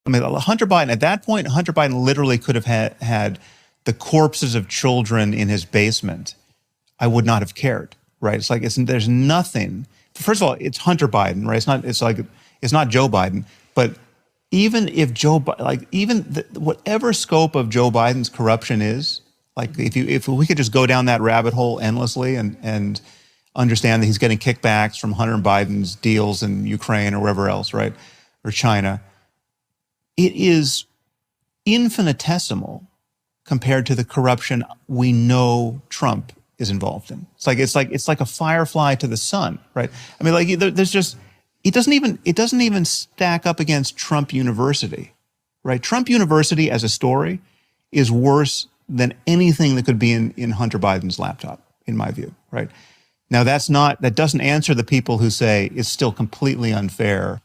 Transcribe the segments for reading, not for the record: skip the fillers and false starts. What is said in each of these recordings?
I mean, Hunter Biden, at that point, Hunter Biden literally could have had the corpses of children in his basement. I would not have cared, right? It's like, there's nothing. First of all, it's Hunter Biden, right? It's not Joe Biden. But even if whatever scope of Joe Biden's corruption is, like if we could just go down that rabbit hole endlessly and understand that he's getting kickbacks from Hunter Biden's deals in Ukraine or wherever else, right? Or China. It is infinitesimal compared to the corruption we know Trump is involved in. It's like a firefly to the sun, right? I mean, like there's just, it doesn't even stack up against Trump University, right? Trump University as a story is worse than anything that could be in Hunter Biden's laptop, in my view, right? Now that doesn't answer the people who say it's still completely unfair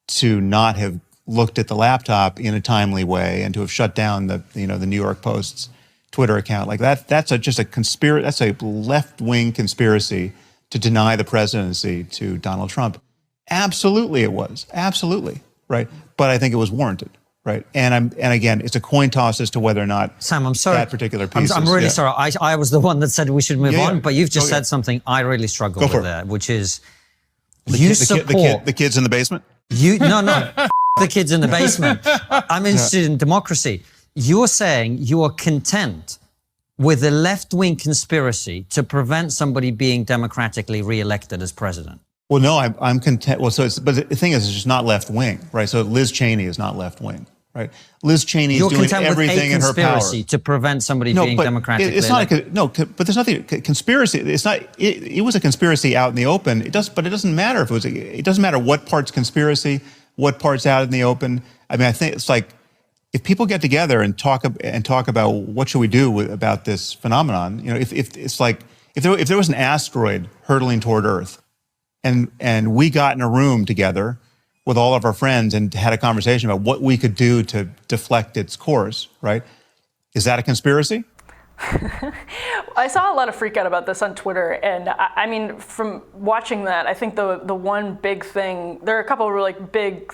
to not have looked at the laptop in a timely way and to have shut down the New York Post's Twitter account. Like that's just a conspiracy. That's a left-wing conspiracy to deny the presidency to Donald Trump. Absolutely, it was. Absolutely, right? But I think it was warranted, right? And again, it's a coin toss as to whether or not Sam, I'm sorry. That particular piece. I'm really sorry. I was the one that said we should move on, but you've just said something I really struggle with there, which is the kids in the basement. No. The kids in the basement. I'm interested in democracy. You're saying you are content with a left-wing conspiracy to prevent somebody being democratically re-elected as president. Well, no, I'm content. Well, but the thing is, it's just not left-wing, right? So Liz Cheney is not left-wing, right? Liz Cheney is doing everything in her power. You're content with a conspiracy to prevent somebody being democratically elected. But there's nothing, conspiracy, it's not, it was a conspiracy out in the open. But it doesn't matter if it doesn't matter what part's conspiracy, what part's out in the open. I mean, I think it's like, if people get together and talk about what should we do about this phenomenon, if there was an asteroid hurtling toward Earth, and we got in a room together with all of our friends and had a conversation about what we could do to deflect its course, right? Is that a conspiracy? I saw a lot of freak out about this on Twitter, and I mean, from watching that, I think the one big thing, there are a couple of really big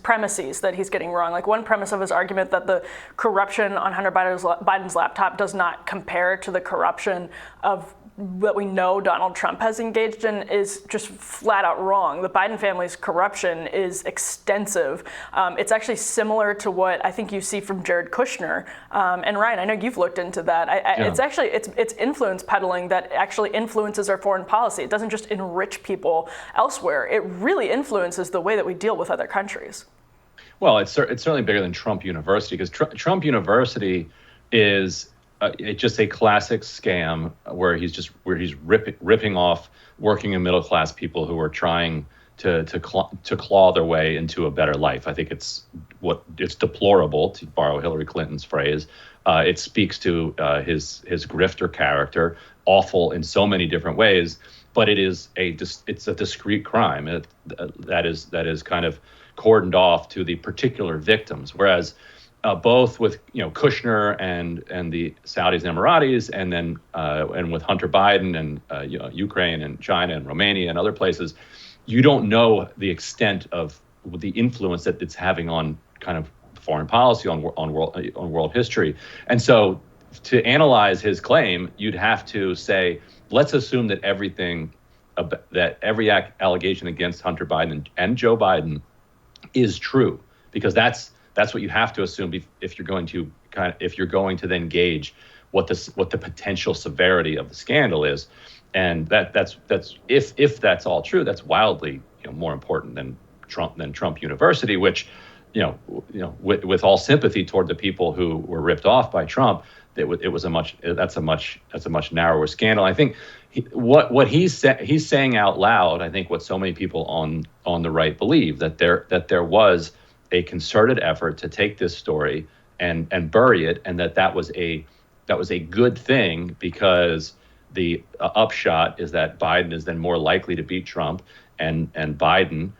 premises that he's getting wrong. Like one premise of his argument that the corruption on Hunter Biden's laptop does not compare to the corruption of what we know Donald Trump has engaged in is just flat out wrong. The Biden family's corruption is extensive. It's actually similar to what I think you see from Jared Kushner. And Ryan, I know you've looked into that. It's actually, it's influence peddling that actually influences our foreign policy. It doesn't just enrich people elsewhere. It really influences the way that we deal with other countries. Well, it's certainly bigger than Trump University, because Trump University is it's just a classic scam where he's ripping off working and middle class people who are trying to claw their way into a better life. I think it's deplorable, to borrow Hillary Clinton's phrase. It speaks to his grifter character, awful in so many different ways. But it's a discrete crime that is kind of cordoned off to the particular victims, whereas. Both with Kushner and the Saudis and Emiratis, and then and with Hunter Biden and Ukraine and China and Romania and other places, you don't know the extent of the influence that it's having on kind of foreign policy, on world history. And so, to analyze his claim, you'd have to say, let's assume that every allegation against Hunter Biden and Joe Biden is true, because that's what you have to assume if you're going to then gauge what the potential severity of the scandal is, and that's if that's all true, that's wildly more important than Trump University, which with all sympathy toward the people who were ripped off by Trump, that's a much narrower scandal. I think what he's saying out loud, I think what so many people on the right believe, that there was a concerted effort to take this story and bury it, and that was a good thing, because the upshot is that Biden is then more likely to beat Trump, and Biden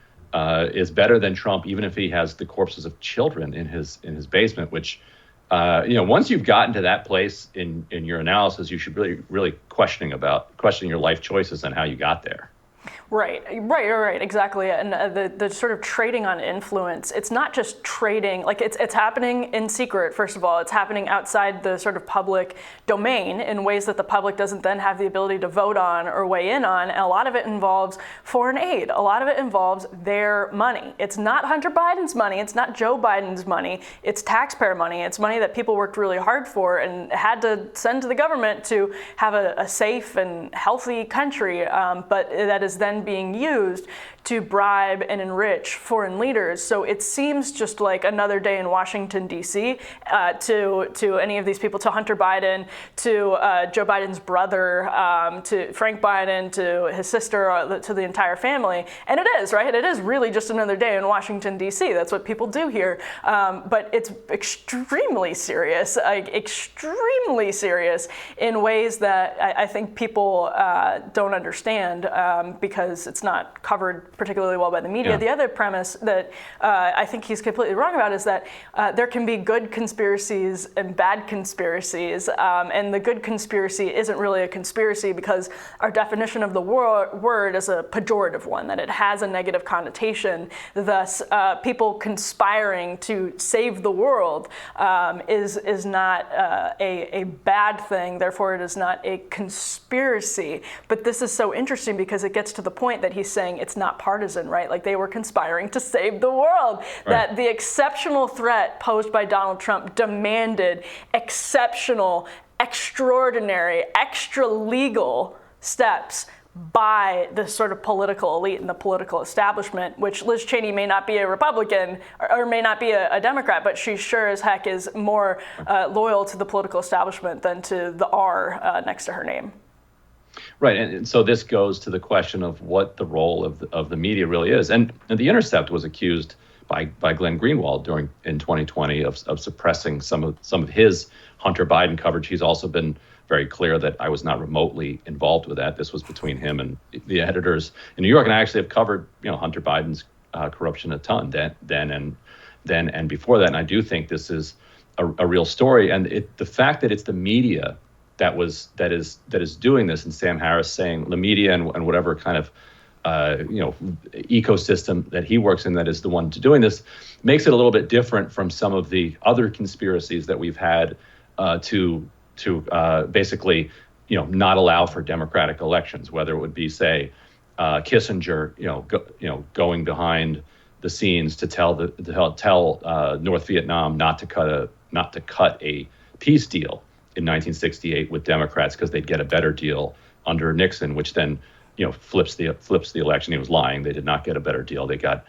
is better than Trump, even if he has the corpses of children in his basement. Which once you've gotten to that place in your analysis, you should really question your life choices and how you got there. Right, exactly. And the sort of trading on influence, it's not just trading, like it's happening in secret, first of all. It's happening outside the sort of public domain in ways that the public doesn't then have the ability to vote on or weigh in on. And a lot of it involves foreign aid. A lot of it involves their money. It's not Hunter Biden's money. It's not Joe Biden's money. It's taxpayer money. It's money that people worked really hard for and had to send to the government to have a safe and healthy country. But that is then being used to bribe and enrich foreign leaders. So it seems just like another day in Washington, D.C. To any of these people, to Hunter Biden, to Joe Biden's brother, to Frank Biden, to his sister, to the entire family. And it is, right? It is really just another day in Washington, D.C. That's what people do here. But it's extremely serious in ways that I think people don't understand because it's not covered particularly well by the media. Yeah. The other premise that I think he's completely wrong about is that there can be good conspiracies and bad conspiracies, and the good conspiracy isn't really a conspiracy because our definition of the word is a pejorative one, that it has a negative connotation. Thus, people conspiring to save the world is not a bad thing, therefore it is not a conspiracy. But this is so interesting because it gets to the point that he's saying it's not partisan, right? Like they were conspiring to save the world. Right. That the exceptional threat posed by Donald Trump demanded exceptional, extraordinary, extra legal steps by the sort of political elite and the political establishment, which Liz Cheney may not be a Republican or may not be a Democrat, but she sure as heck is more loyal to the political establishment than to the R next to her name. Right, and so this goes to the question of what the role of the media really is. And The Intercept was accused by Glenn Greenwald in 2020 of suppressing some of his Hunter Biden coverage. He's also been very clear that I was not remotely involved with that. This was between him and the editors in New York, and I actually have covered Hunter Biden's corruption a ton then and before that. And I do think this is a real story, and the fact that it's the media that is doing this, and Sam Harris saying the media and whatever kind of ecosystem that he works in that is the one doing this, makes it a little bit different from some of the other conspiracies that we've had to basically not allow for democratic elections, whether it would be, say, Kissinger going behind the scenes to tell North Vietnam not to cut a peace deal in 1968 with Democrats because they'd get a better deal under Nixon, which then flips the election. He was lying. They did not get a better deal. They got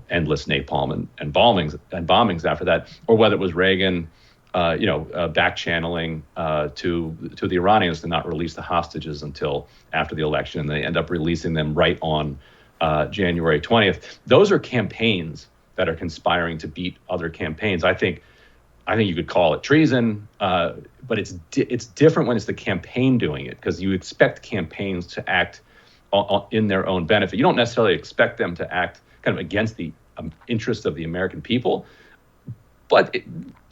endless napalm and bombings after that. Or whether it was Reagan back channeling to the Iranians to not release the hostages until after the election, and they end up releasing them right on January 20th. Those are campaigns that are conspiring to beat other campaigns. I think you could call it treason, but it's different when it's the campaign doing it, because you expect campaigns to act in their own benefit. You don't necessarily expect them to act kind of against the interests of the American people, but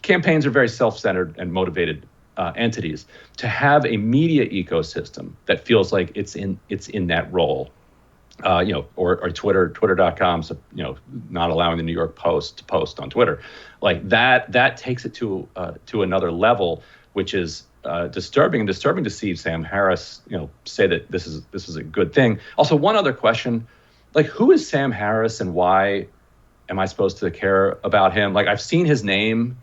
campaigns are very self-centered and motivated entities. To have a media ecosystem that feels like it's in that role, or Twitter.com, so, not allowing the New York Post to post on Twitter, like that takes it to another level, which is disturbing to see Sam Harris, say that this is a good thing. Also, one other question, like, who is Sam Harris and why am I supposed to care about him? Like, I've seen his name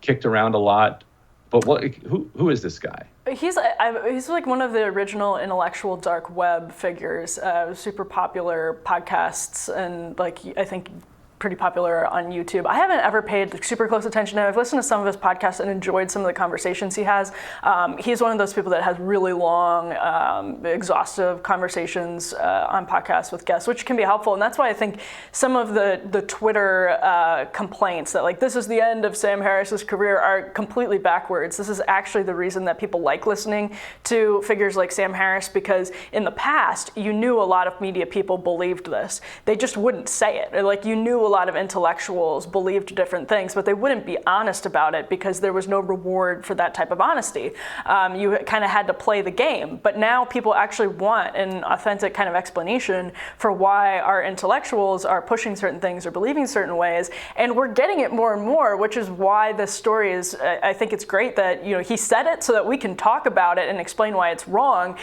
kicked around a lot, but who is this guy? He's like one of the original intellectual dark web figures, super popular podcasts, and I think pretty popular on YouTube. I haven't ever paid super close attention to him. I've listened to some of his podcasts and enjoyed some of the conversations he has. He's one of those people that has really long, exhaustive conversations on podcasts with guests, which can be helpful. And that's why I think some of the Twitter complaints that this is the end of Sam Harris's career are completely backwards. This is actually the reason that people like listening to figures like Sam Harris, because in the past, you knew a lot of media people believed this. They just wouldn't say it. You knew a lot of intellectuals believed different things, but they wouldn't be honest about it because there was no reward for that type of honesty. You kind of had to play the game. But now people actually want an authentic kind of explanation for why our intellectuals are pushing certain things or believing certain ways. And we're getting it more and more, which is why this story is, I think it's great that, you know, he said it so that we can talk about it and explain why it's wrong,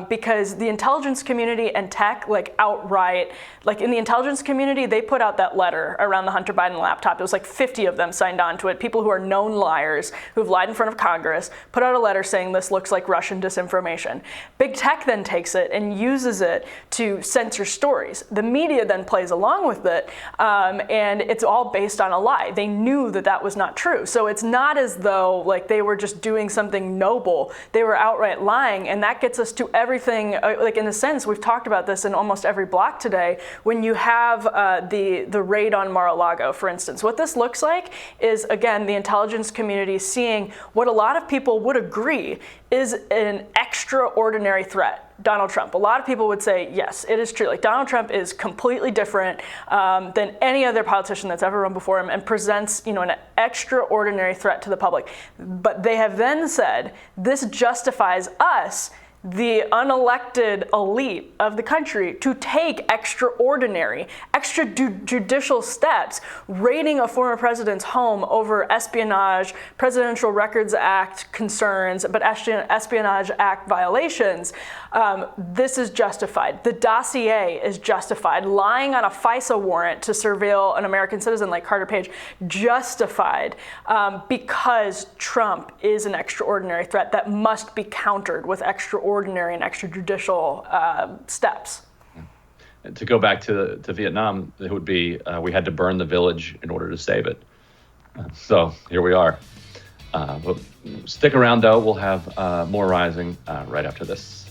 because the intelligence community and tech, like outright, like in the intelligence community, they put out that letter around the Hunter Biden laptop. It was like 50 of them signed on to it. People who are known liars, who've lied in front of Congress, put out a letter saying this looks like Russian disinformation. Big tech then takes it and uses it to censor stories. The media then plays along with it, and it's all based on a lie. They knew that that was not true. So it's not as though like they were just doing something noble. They were outright lying, and that gets us to everything, like in a sense, we've talked about this in almost every block today. When you have the raid on Mar-a-Lago, for instance, what this looks like is, again, the intelligence community seeing what a lot of people would agree is an extraordinary threat. Donald Trump. A lot of people would say, yes, it is true. Like Donald Trump is completely different than any other politician that's ever run before him and presents, you know, an extraordinary threat to the public. But they have then said, this justifies us, the unelected elite of the country, to take extrajudicial steps, raiding a former president's home over espionage, Presidential Records Act concerns, but Espionage Act violations. This is justified. The dossier is justified. Lying on a FISA warrant to surveil an American citizen like Carter Page, justified, because Trump is an extraordinary threat that must be countered with extraordinary and extrajudicial steps. To go back to Vietnam, it would be we had to burn the village in order to save it. So here we are. Well, stick around, though. We'll have more Rising right after this.